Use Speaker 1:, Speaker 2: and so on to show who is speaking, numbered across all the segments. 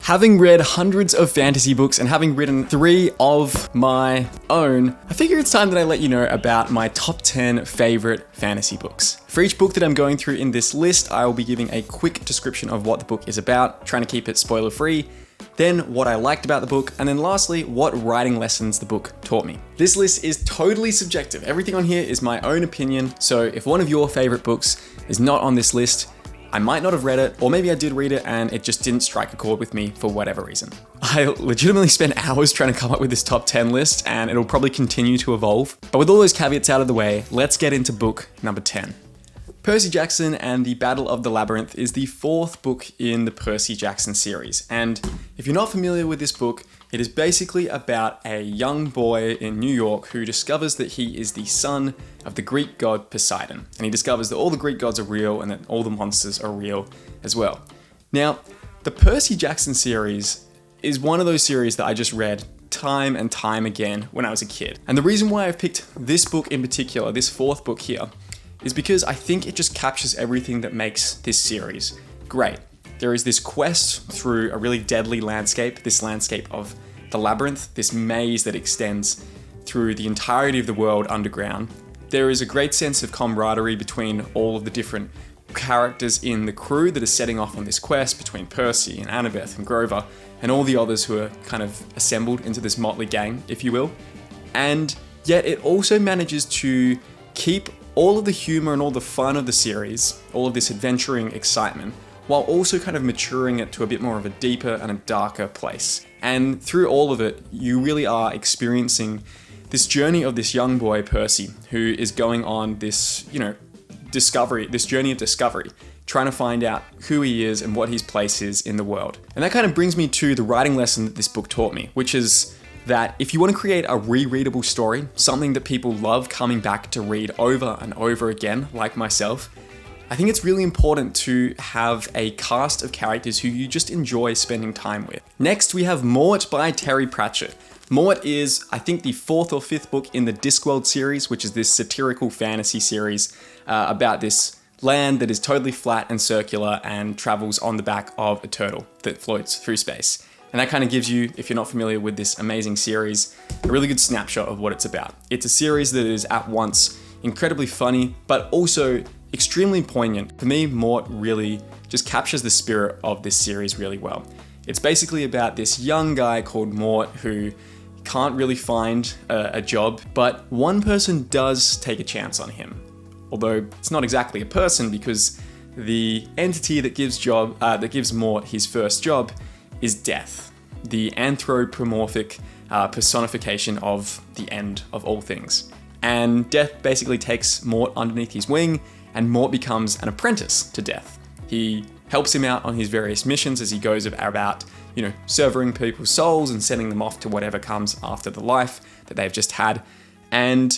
Speaker 1: Having read hundreds of fantasy books and having written 3 of my own, I figure it's time that I let you know about my top 10 favorite fantasy books. For each book that I'm going through in this list, I will be giving a quick description of what the book is about, trying to keep it spoiler free, then what I liked about the book, and then lastly, what writing lessons the book taught me. This list is totally subjective. Everything on here is my own opinion, so if one of your favorite books is not on this list, I might not have read it, or maybe I did read it and it just didn't strike a chord with me for whatever reason. I legitimately spent hours trying to come up with this top 10 list, and it'll probably continue to evolve. But with all those caveats out of the way, let's get into book number 10. Percy Jackson and the Battle of the Labyrinth is the 4th book in the Percy Jackson series. And if you're not familiar with this book, it is basically about a young boy in New York who discovers that he is the son of the Greek god Poseidon. And he discovers that all the Greek gods are real and that all the monsters are real as well. Now, the Percy Jackson series is one of those series that I just read time and time again when I was a kid. And the reason why I've picked this book in particular, this 4th book here, is because I think it just captures everything that makes this series great. There is this quest through a really deadly landscape, this landscape of the Labyrinth, this maze that extends through the entirety of the world underground. There is a great sense of camaraderie between all of the different characters in the crew that are setting off on this quest, between Percy and Annabeth and Grover and all the others who are kind of assembled into this motley gang, if you will. And yet it also manages to keep all of the humor and all the fun of the series, all of this adventuring excitement, while also kind of maturing it to a bit more of a deeper and a darker place. And through all of it, you really are experiencing this journey of this young boy, Percy, who is going on this, discovery, this journey of discovery, trying to find out who he is and what his place is in the world. And that kind of brings me to the writing lesson that this book taught me, which is that if you want to create a rereadable story, something that people love coming back to read over and over again, like myself, I think it's really important to have a cast of characters who you just enjoy spending time with. Next, we have Mort by Terry Pratchett. Mort is, I think, the 4th or 5th book in the Discworld series, which is this satirical fantasy series about this land that is totally flat and circular and travels on the back of a turtle that floats through space. And that kind of gives you, if you're not familiar with this amazing series, a really good snapshot of what it's about. It's a series that is at once incredibly funny, but also extremely poignant. For me, Mort really just captures the spirit of this series really well. It's basically about this young guy called Mort who can't really find a job, but one person does take a chance on him. Although it's not exactly a person, because the entity that gives Mort his first job is death, the anthropomorphic personification of the end of all things. And Death basically takes Mort underneath his wing, and Mort becomes an apprentice to Death. He helps him out on his various missions as he goes about, severing people's souls and sending them off to whatever comes after the life that they've just had. And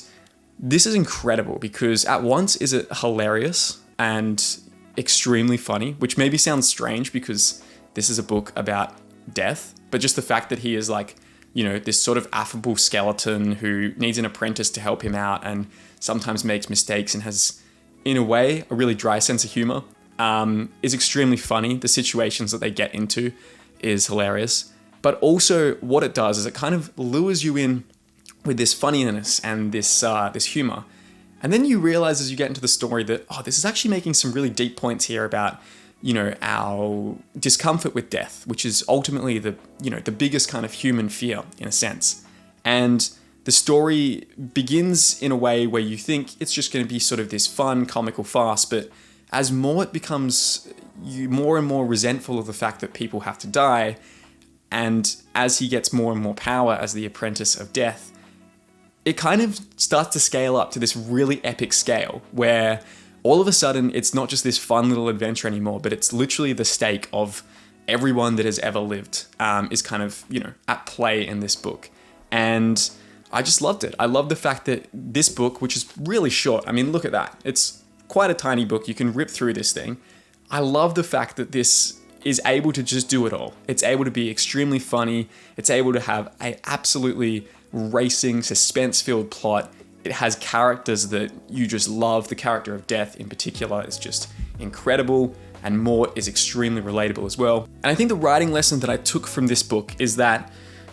Speaker 1: this is incredible because at once is it hilarious and extremely funny, which maybe sounds strange because this is a book about death, but just the fact that he is this sort of affable skeleton who needs an apprentice to help him out and sometimes makes mistakes and has, in a way, a really dry sense of humor, is extremely funny. The situations that they get into is hilarious. But also what it does is it kind of lures you in with this funniness and this humor. And then you realize as you get into the story that, this is actually making some really deep points here about our discomfort with death, which is ultimately the biggest kind of human fear in a sense. And the story begins in a way where you think it's just going to be sort of this fun, comical farce, but as Mort becomes more and more resentful of the fact that people have to die, and as he gets more and more power as the apprentice of death, it kind of starts to scale up to this really epic scale where all of a sudden, it's not just this fun little adventure anymore, but it's literally the stake of everyone that has ever lived is kind of, at play in this book. And I just loved it. I love the fact that this book, which is really short, I mean, look at that. It's quite a tiny book. You can rip through this thing. I love the fact that this is able to just do it all. It's able to be extremely funny. It's able to have an absolutely racing, suspense-filled plot. It has characters that you just love. The character of Death in particular is just incredible. and Mort is extremely relatable as well. And I think the writing lesson that I took from this book is that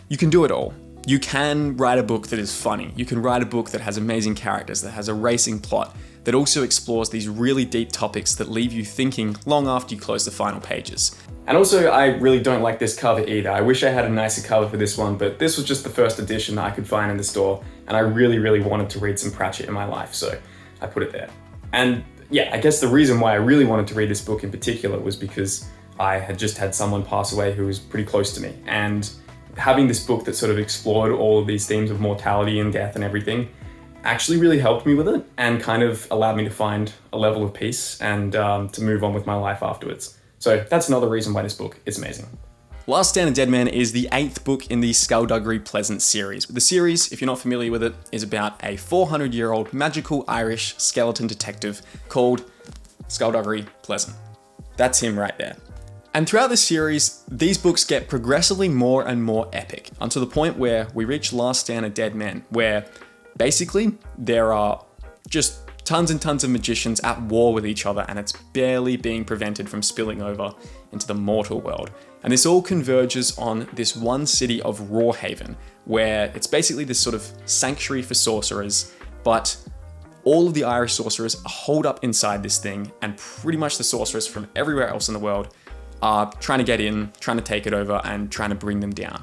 Speaker 1: you can do it all. You can write a book that is funny. You can write a book that has amazing characters, that has a racing plot, that also explores these really deep topics that leave you thinking long after you close the final pages. And also, I really don't like this cover either. I wish I had a nicer cover for this one, but this was just the first edition that I could find in the store, and I really wanted to read some Pratchett in my life, so I put it there. And yeah, I guess the reason why I really wanted to read this book in particular was because I had just had someone pass away who was pretty close to me, and having this book that sort of explored all of these themes of mortality and death and everything actually really helped me with it and kind of allowed me to find a level of peace and to move on with my life afterwards. So that's another reason why this book is amazing. Last Stand of Dead Men is the 8th book in the Skulduggery Pleasant series. The series, if you're not familiar with it, is about a 400-year-old magical Irish skeleton detective called Skulduggery Pleasant. That's him right there. And throughout the series, these books get progressively more and more epic, until the point where we reach Last Stand of Dead Men, where basically there are just tons and tons of magicians at war with each other, and it's barely being prevented from spilling over into the mortal world. And this all converges on this one city of Rawhaven, where it's basically this sort of sanctuary for sorcerers, but all of the Irish sorcerers are holed up inside this thing, and pretty much the sorcerers from everywhere else in the world are trying to get in, trying to take it over, and trying to bring them down.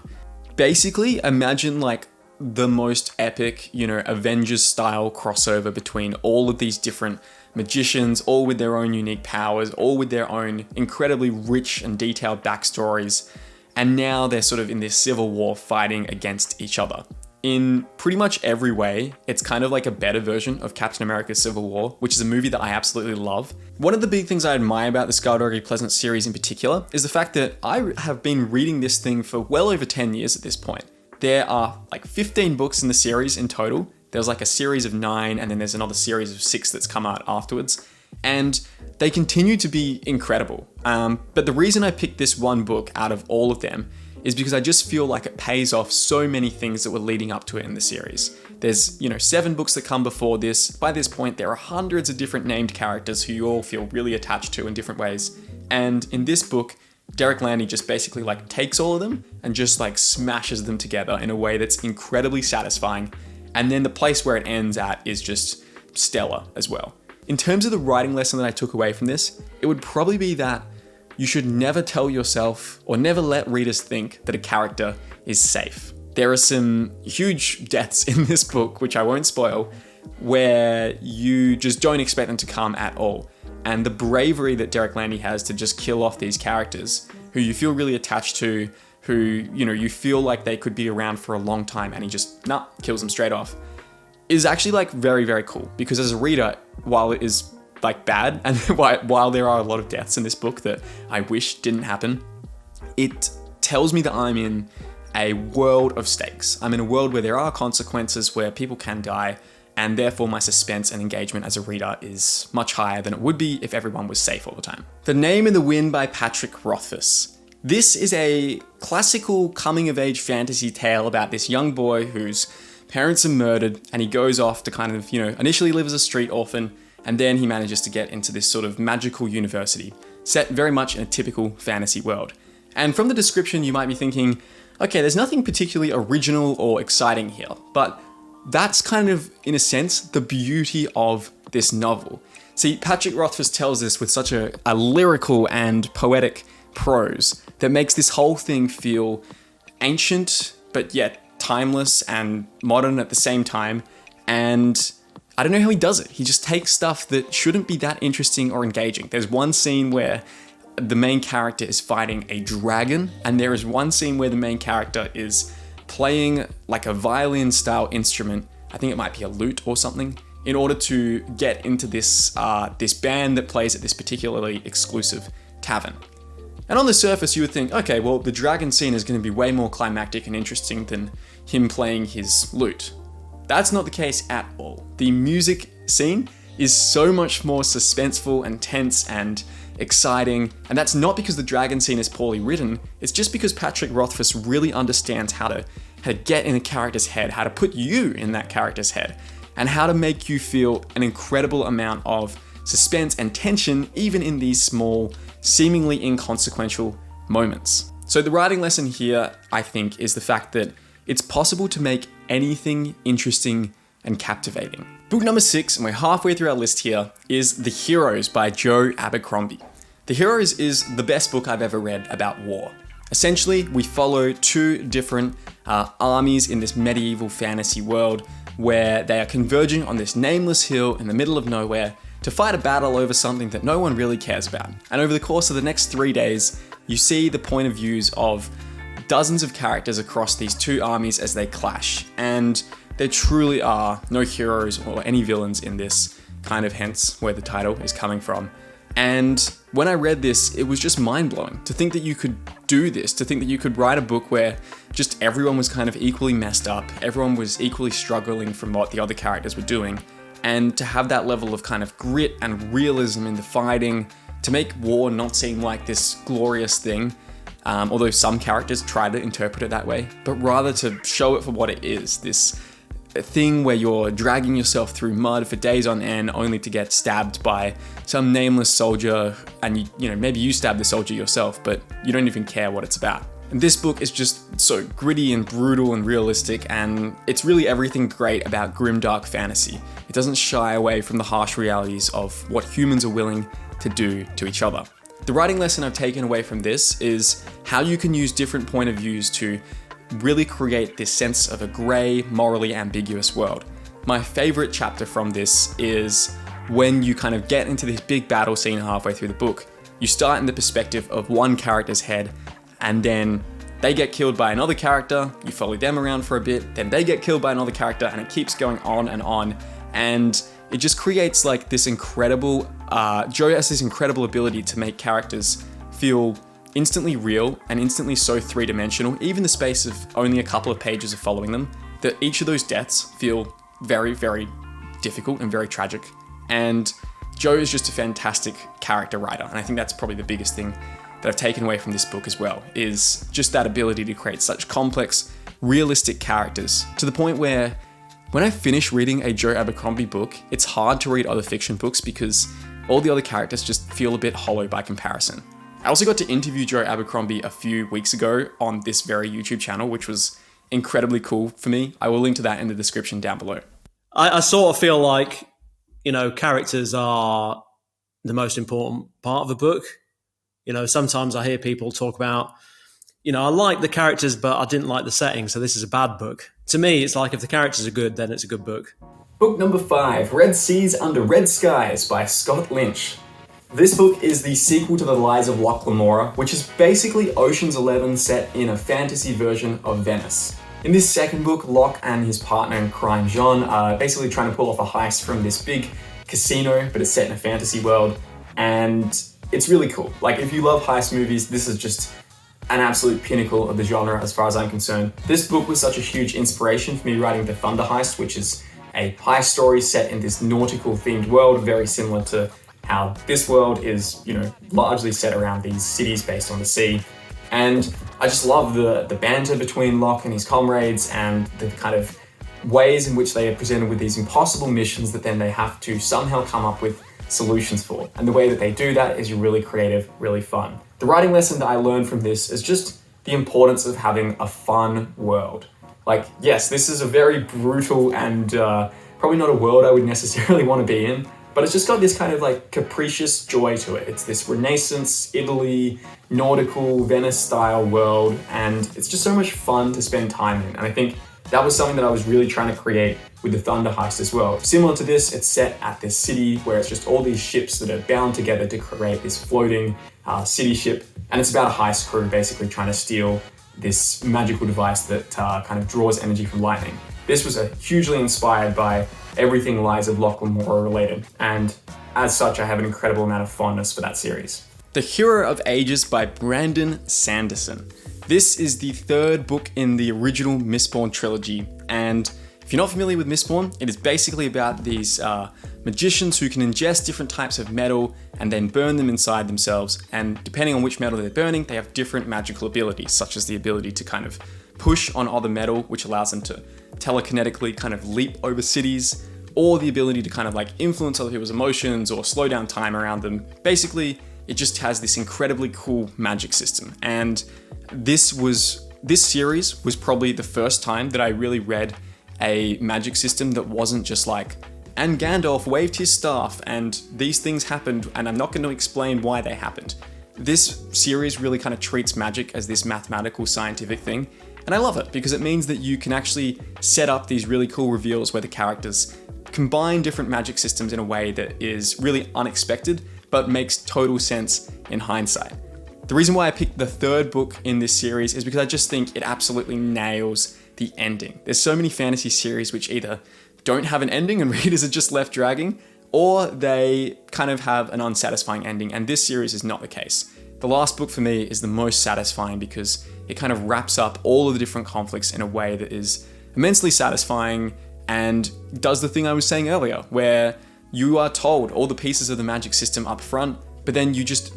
Speaker 1: Basically, imagine like the most epic, Avengers style crossover between all of these different magicians, all with their own unique powers, all with their own incredibly rich and detailed backstories. And now they're sort of in this civil war fighting against each other. In pretty much every way, it's kind of like a better version of Captain America's Civil War, which is a movie that I absolutely love. One of the big things I admire about the Skulduggery Pleasant series in particular is the fact that I have been reading this thing for well over 10 years at this point. There are like 15 books in the series in total. There's like a series of 9, and then there's another series of 6 that's come out afterwards. And they continue to be incredible. But the reason I picked this one book out of all of them is because I just feel like it pays off so many things that were leading up to it in the series. There's, 7 books that come before this. By this point, there are hundreds of different named characters who you all feel really attached to in different ways. And in this book, Derek Landy just basically like takes all of them and just like smashes them together in a way that's incredibly satisfying. And then the place where it ends at is just stellar as well. In terms of the writing lesson that I took away from this, it would probably be that you should never tell yourself or never let readers think that a character is safe. There are some huge deaths in this book, which I won't spoil, where you just don't expect them to come at all. And the bravery that Derek Landy has to just kill off these characters who you feel really attached to, who, you feel like they could be around for a long time, and he just, kills them straight off, is actually like very, very cool. Because as a reader, while it is like bad, and while there are a lot of deaths in this book that I wish didn't happen, it tells me that I'm in a world of stakes. I'm in a world where there are consequences, where people can die, and therefore my suspense and engagement as a reader is much higher than it would be if everyone was safe all the time. The Name in the Wind by Patrick Rothfuss. This is a classical coming-of-age fantasy tale about this young boy whose parents are murdered, and he goes off to kind of, initially live as a street orphan, and then he manages to get into this sort of magical university, set very much in a typical fantasy world. And from the description, you might be thinking, okay, there's nothing particularly original or exciting here, but that's kind of, in a sense, the beauty of this novel. See, Patrick Rothfuss tells this with such a lyrical and poetic prose that makes this whole thing feel ancient, but yet timeless and modern at the same time. And I don't know how he does it. He just takes stuff that shouldn't be that interesting or engaging. There's one scene where the main character is fighting a dragon, and there is one scene where the main character is playing like a violin style instrument, I think it might be a lute or something, in order to get into this band that plays at this particularly exclusive tavern. And on the surface you would think, okay, well the dragon scene is going to be way more climactic and interesting than him playing his lute. That's not the case at all. The music scene is so much more suspenseful and tense and exciting, and that's not because the dragon scene is poorly written, it's just because Patrick Rothfuss really understands how to get in a character's head, how to put you in that character's head, and how to make you feel an incredible amount of suspense and tension even in these small, seemingly inconsequential moments. So the writing lesson here, I think, is the fact that it's possible to make anything interesting and captivating. Book number 6, and we're halfway through our list here, is The Heroes by Joe Abercrombie. The Heroes is the best book I've ever read about war. Essentially, we follow two different armies in this medieval fantasy world where they are converging on this nameless hill in the middle of nowhere to fight a battle over something that no one really cares about. And over the course of the next 3 days, you see the point of views of dozens of characters across these two armies as they clash. And there truly are no heroes or any villains in this, kind of hence where the title is coming from. And when I read this, it was just mind-blowing to think that you could do this, to think that you could write a book where just everyone was kind of equally messed up, everyone was equally struggling from what the other characters were doing, and to have that level of kind of grit and realism in the fighting, to make war not seem like this glorious thing, although some characters try to interpret it that way, but rather to show it for what it is, this thing where you're dragging yourself through mud for days on end only to get stabbed by some nameless soldier, and you know, maybe you stab the soldier yourself, but you don't even care what it's about. And this book is just so gritty and brutal and realistic, and it's really everything great about grimdark fantasy. It doesn't shy away from the harsh realities of what humans are willing to do to each other. The writing lesson I've taken away from this is how you can use different point of views to really create this sense of a grey, morally ambiguous world. My favorite chapter from this is when you kind of get into this big battle scene halfway through the book. You start in the perspective of one character's head, and then they get killed by another character, you follow them around for a bit, then they get killed by another character, and it keeps going on, and it just creates like this incredible, Joe has this incredible ability to make characters feel instantly real and instantly so three-dimensional, even the space of only a couple of pages of following them, that each of those deaths feel very, very difficult and very tragic. And Joe is just a fantastic character writer, and I think that's probably the biggest thing that I've taken away from this book as well, is just that ability to create such complex, realistic characters, to the point where when I finish reading a Joe Abercrombie book, it's hard to read other fiction books because all the other characters just feel a bit hollow by comparison. I also got to interview Joe Abercrombie a few weeks ago on this very YouTube channel, which was incredibly cool for me. I will link to that in the description down below.
Speaker 2: I sort of feel like, you know, characters are the most important part of a book. You know, sometimes I hear people talk about, you know, I like the characters, but I didn't like the setting, so this is a bad book. To me, it's like if the characters are good, then it's a good book.
Speaker 1: Book number 5, Red Seas Under Red Skies by Scott Lynch. This book is the sequel to The Lies of Locke Lamora, which is basically Ocean's 11 set in a fantasy version of Venice. In this second book, Locke and his partner in crime, Jean, are basically trying to pull off a heist from this big casino, but it's set in a fantasy world, and it's really cool. Like, if you love heist movies, this is just an absolute pinnacle of the genre as far as I'm concerned. This book was such a huge inspiration for me writing The Thunder Heist, which is a heist story set in this nautical themed world, very similar to how this world is, you know, largely set around these cities based on the sea. And I just love the banter between Locke and his comrades and the kind of ways in which they are presented with these impossible missions that then they have to somehow come up with solutions for. And the way that they do that is really creative, really fun. The writing lesson that I learned from this is just the importance of having a fun world. Like, yes, this is a very brutal and probably not a world I would necessarily want to be in, but it's just got this kind of like capricious joy to it. It's this Renaissance, Italy, nautical, Venice style world, and it's just so much fun to spend time in. And I think that was something that I was really trying to create with the Thunder Heist as well. Similar to this, it's set at this city where it's just all these ships that are bound together to create this floating city ship. And it's about a heist crew basically trying to steal this magical device that kind of draws energy from lightning. This was hugely inspired by everything Lies of Locke Lamora related, and as such, I have an incredible amount of fondness for that series. The Hero of Ages by Brandon Sanderson. This is the third book in the original Mistborn trilogy, and if you're not familiar with Mistborn, it is basically about these magicians who can ingest different types of metal and then burn them inside themselves, and depending on which metal they're burning, they have different magical abilities, such as the ability to kind of push on other metal, which allows them to telekinetically kind of leap over cities, or the ability to kind of like influence other people's emotions or slow down time around them. Basically, it just has this incredibly cool magic system. And this series was probably the first time that I really read a magic system that wasn't just like, and Gandalf waved his staff and these things happened and I'm not going to explain why they happened. This series really kind of treats magic as this mathematical scientific thing. And I love it because it means that you can actually set up these really cool reveals where the characters combine different magic systems in a way that is really unexpected, but makes total sense in hindsight. The reason why I picked the third book in this series is because I just think it absolutely nails the ending. There's so many fantasy series which either don't have an ending and readers are just left dragging, or they kind of have an unsatisfying ending, and this series is not the case. The last book for me is the most satisfying because it kind of wraps up all of the different conflicts in a way that is immensely satisfying and does the thing I was saying earlier, where you are told all the pieces of the magic system up front, but then you just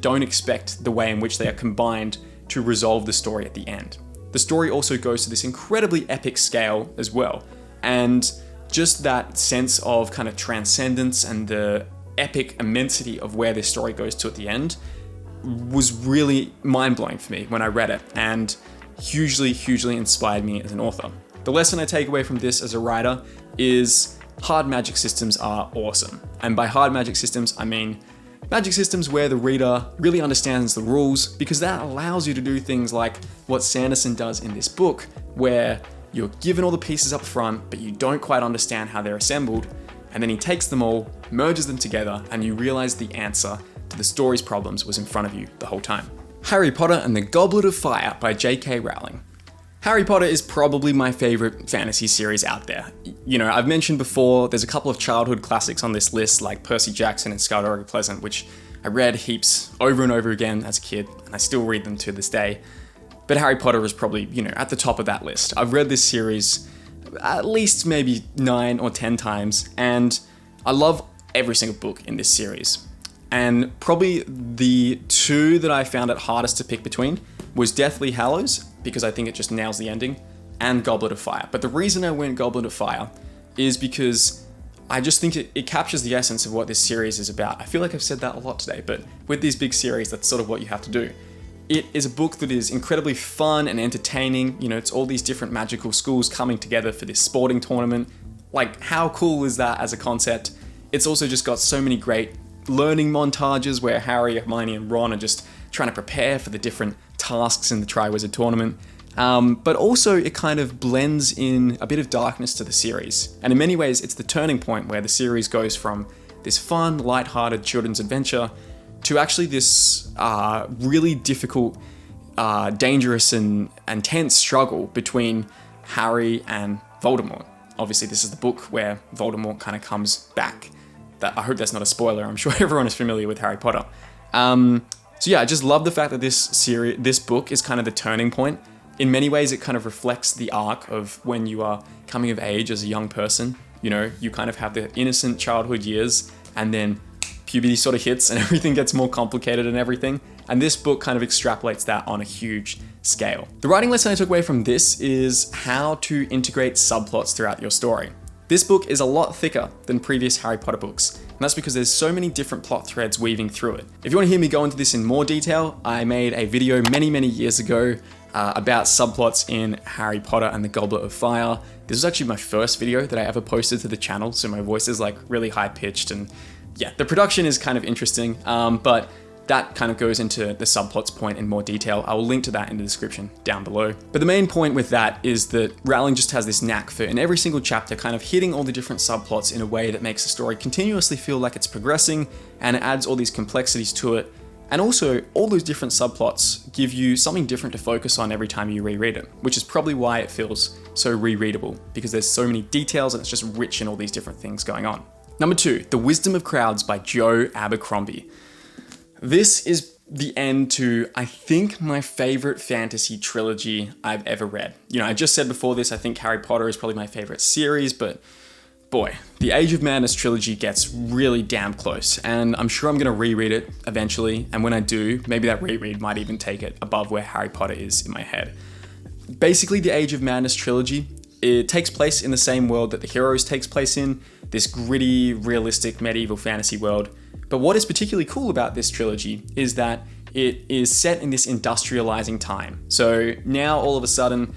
Speaker 1: don't expect the way in which they are combined to resolve the story at the end. The story also goes to this incredibly epic scale as well, and just that sense of kind of transcendence and the epic immensity of where this story goes to at the end was really mind-blowing for me when I read it, and hugely inspired me as an author. The lesson I take away from this as a writer is hard magic systems are awesome. And by hard magic systems, I mean magic systems where the reader really understands the rules, because that allows you to do things like what Sanderson does in this book, where you're given all the pieces up front, but you don't quite understand how they're assembled, and then he takes them all, merges them together, and you realize the answer to the story's problems was in front of you the whole time. Harry Potter and the Goblet of Fire by J.K. Rowling. Harry Potter is probably my favorite fantasy series out there. You know, I've mentioned before, there's a couple of childhood classics on this list, like Percy Jackson and Skulduggery Pleasant, which I read heaps over and over again as a kid, and I still read them to this day. But Harry Potter is probably, at the top of that list. I've read this series at least maybe 9 or 10 times, and I love every single book in this series. And probably the two that I found it hardest to pick between was Deathly Hallows, because I think it just nails the ending, and Goblet of Fire. But the reason I went Goblet of Fire is because I just think it captures the essence of what this series is about. I feel like I've said that a lot today, but with these big series, that's sort of what you have to do. It is a book that is incredibly fun and entertaining. It's all these different magical schools coming together for this sporting tournament. Like, how cool is that as a concept? It's also just got so many great learning montages where Harry, Hermione, and Ron are just trying to prepare for the different tasks in the Triwizard Tournament. But also it kind of blends in a bit of darkness to the series. And in many ways, it's the turning point where the series goes from this fun, lighthearted children's adventure to actually this really difficult, dangerous and tense struggle between Harry and Voldemort. Obviously, this is the book where Voldemort kind of comes back. I hope that's not a spoiler. I'm sure everyone is familiar with Harry Potter. So yeah, I just love the fact that this book is kind of the turning point. In many ways, it kind of reflects the arc of when you are coming of age as a young person. You kind of have the innocent childhood years, and then puberty sort of hits and everything gets more complicated and everything. And this book kind of extrapolates that on a huge scale. The writing lesson I took away from this is how to integrate subplots throughout your story. This book is a lot thicker than previous Harry Potter books, and that's because there's so many different plot threads weaving through it. If you want to hear me go into this in more detail, I made a video many years ago about subplots in Harry Potter and the Goblet of Fire. This was actually my first video that I ever posted to the channel, so my voice is like really high pitched, and yeah, the production is kind of interesting, but that kind of goes into the subplots point in more detail. I will link to that in the description down below. But the main point with that is that Rowling just has this knack for, in every single chapter, kind of hitting all the different subplots in a way that makes the story continuously feel like it's progressing, and it adds all these complexities to it. And also, all those different subplots give you something different to focus on every time you reread it, which is probably why it feels so rereadable, because there's so many details and it's just rich in all these different things going on. Number 2, The Wisdom of Crowds by Joe Abercrombie. This is the end to, I think, my favorite fantasy trilogy I've ever read. I just said before this, I think Harry Potter is probably my favorite series, but boy, the Age of Madness trilogy gets really damn close, and I'm sure I'm going to reread it eventually, and when I do, maybe that reread might even take it above where Harry Potter is in my head. Basically, the Age of Madness trilogy It takes place in the same world that the Heroes takes place in, this gritty, realistic medieval fantasy world. But what is particularly cool about this trilogy is that it is set in this industrializing time. So now all of a sudden,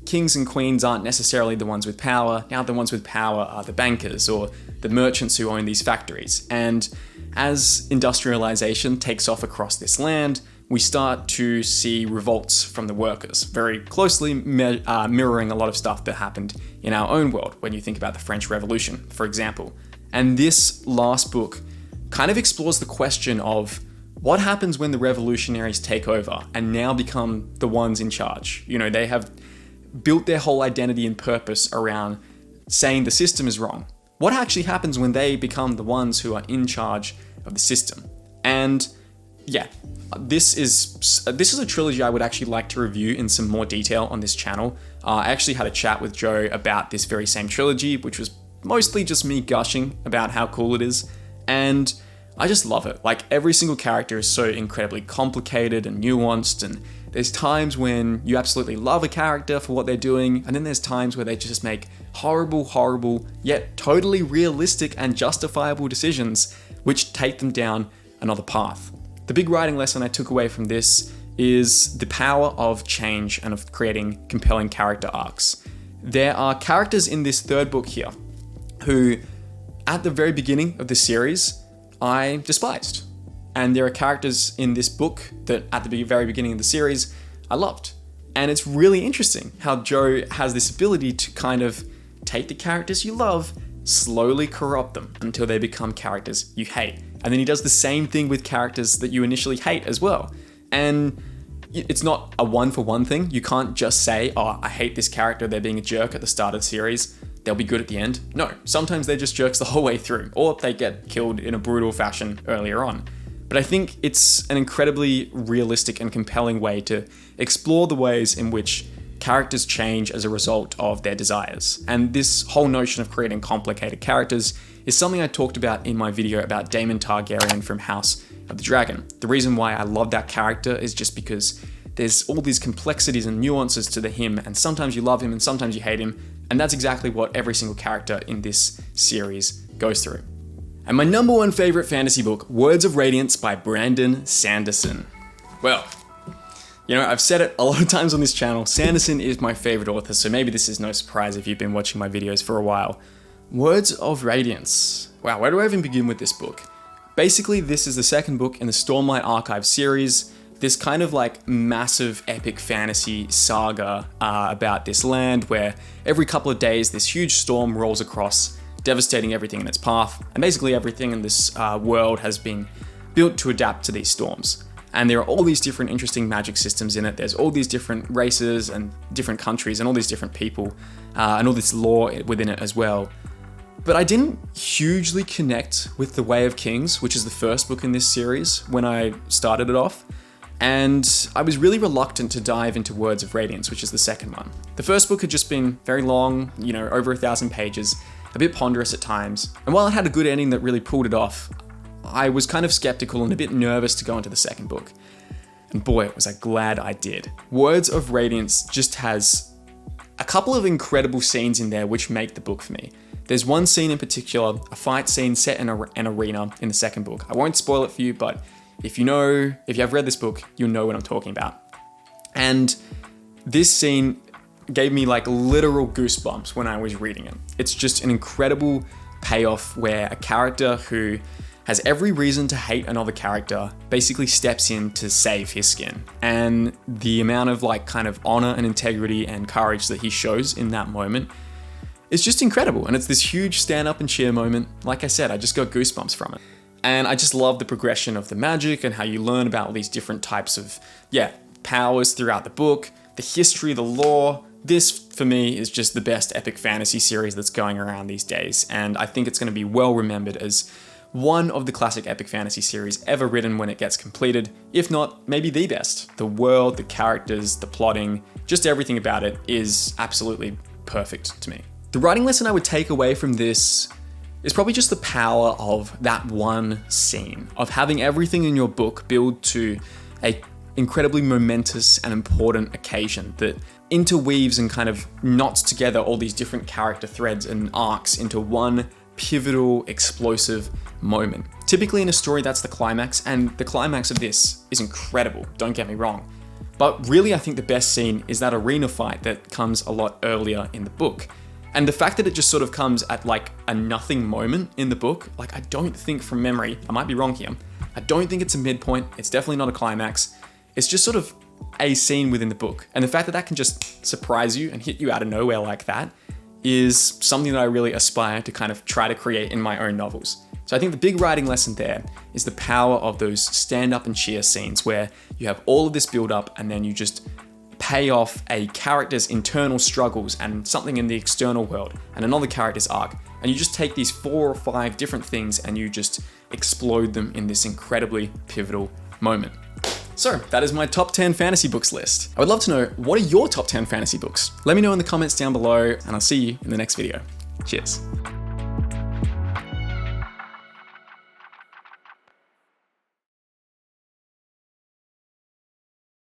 Speaker 1: kings and queens aren't necessarily the ones with power. Now the ones with power are the bankers or the merchants who own these factories. And as industrialization takes off across this land, we start to see revolts from the workers, very closely mirroring a lot of stuff that happened in our own world when you think about the French Revolution, for example. And this last book kind of explores the question of what happens when the revolutionaries take over and now become the ones in charge. They have built their whole identity and purpose around saying the system is wrong. What actually happens when they become the ones who are in charge of the system? And yeah, this is a trilogy I would actually like to review in some more detail on this channel. I actually had a chat with Joe about this very same trilogy, which was mostly just me gushing about how cool it is. And I just love it. Like, every single character is so incredibly complicated and nuanced, and there's times when you absolutely love a character for what they're doing, and then there's times where they just make horrible, yet totally realistic and justifiable decisions, which take them down another path. The big writing lesson I took away from this is the power of change and of creating compelling character arcs. There are characters in this third book here who, at the very beginning of the series, I despised. And there are characters in this book that at the very beginning of the series, I loved. And it's really interesting how Joe has this ability to kind of take the characters you love, slowly corrupt them until they become characters you hate. And then he does the same thing with characters that you initially hate as well. And it's not a one-for-one thing. You can't just say, oh, I hate this character, they're being a jerk at the start of the series, they'll be good at the end. No, sometimes they're just jerks the whole way through, or they get killed in a brutal fashion earlier on. But I think it's an incredibly realistic and compelling way to explore the ways in which characters change as a result of their desires. And this whole notion of creating complicated characters is something I talked about in my video about Daemon Targaryen from House of the Dragon. The reason why I love that character is just because there's all these complexities and nuances to him, and sometimes you love him and sometimes you hate him, and that's exactly what every single character in this series goes through. And my number one favorite fantasy book, Words of Radiance by Brandon Sanderson. Well, I've said it a lot of times on this channel, Sanderson is my favorite author, so maybe this is no surprise if you've been watching my videos for a while. Words of Radiance. Wow, where do I even begin with this book? Basically, this is the second book in the Stormlight Archive series, this kind of like massive epic fantasy saga about this land where every couple of days this huge storm rolls across, devastating everything in its path, and basically everything in this world has been built to adapt to these storms. And there are all these different interesting magic systems in it. There's all these different races and different countries and all these different people and all this lore within it as well. But I didn't hugely connect with The Way of Kings, which is the first book in this series, when I started it off. And I was really reluctant to dive into Words of Radiance, which is the second one. The first book had just been very long, over 1,000 pages, a bit ponderous at times. And while it had a good ending that really pulled it off, I was kind of skeptical and a bit nervous to go into the second book. And boy, was I glad I did. Words of Radiance just has a couple of incredible scenes in there which make the book for me. There's one scene in particular, a fight scene set in an arena in the second book. I won't spoil it for you, but if you have read this book, you'll know what I'm talking about. And this scene gave me like literal goosebumps when I was reading it. It's just an incredible payoff where a character who has every reason to hate another character basically steps in to save his skin. And the amount of like kind of honor and integrity and courage that he shows in that moment is just incredible. And it's this huge stand up and cheer moment. Like I said, I just got goosebumps from it. And I just love the progression of the magic and how you learn about all these different types of, powers throughout the book, the history, the lore. This, for me, is just the best epic fantasy series that's going around these days. And I think it's going to be well remembered as one of the classic epic fantasy series ever written when it gets completed, if not maybe the best. The world, the characters, the plotting, just everything about it is absolutely perfect to me. The writing lesson I would take away from this is probably just the power of that one scene, of having everything in your book build to a incredibly momentous and important occasion that interweaves and kind of knots together all these different character threads and arcs into one pivotal, explosive moment. Typically in a story, that's the climax, and the climax of this is incredible, don't get me wrong. But really, I think the best scene is that arena fight that comes a lot earlier in the book. And the fact that it just sort of comes at like a nothing moment in the book, like I don't think from memory, I might be wrong here, I don't think it's a midpoint, it's definitely not a climax, it's just sort of a scene within the book. And the fact that that can just surprise you and hit you out of nowhere like that is something that I really aspire to kind of try to create in my own novels. So I think the big writing lesson there is the power of those stand up and cheer scenes where you have all of this build up and then you just pay off a character's internal struggles and something in the external world and another character's arc. And you just take these 4 or 5 different things and you just explode them in this incredibly pivotal moment. So that is my top 10 fantasy books list. I would love to know, what are your top 10 fantasy books? Let me know in the comments down below and I'll see you in the next video. Cheers.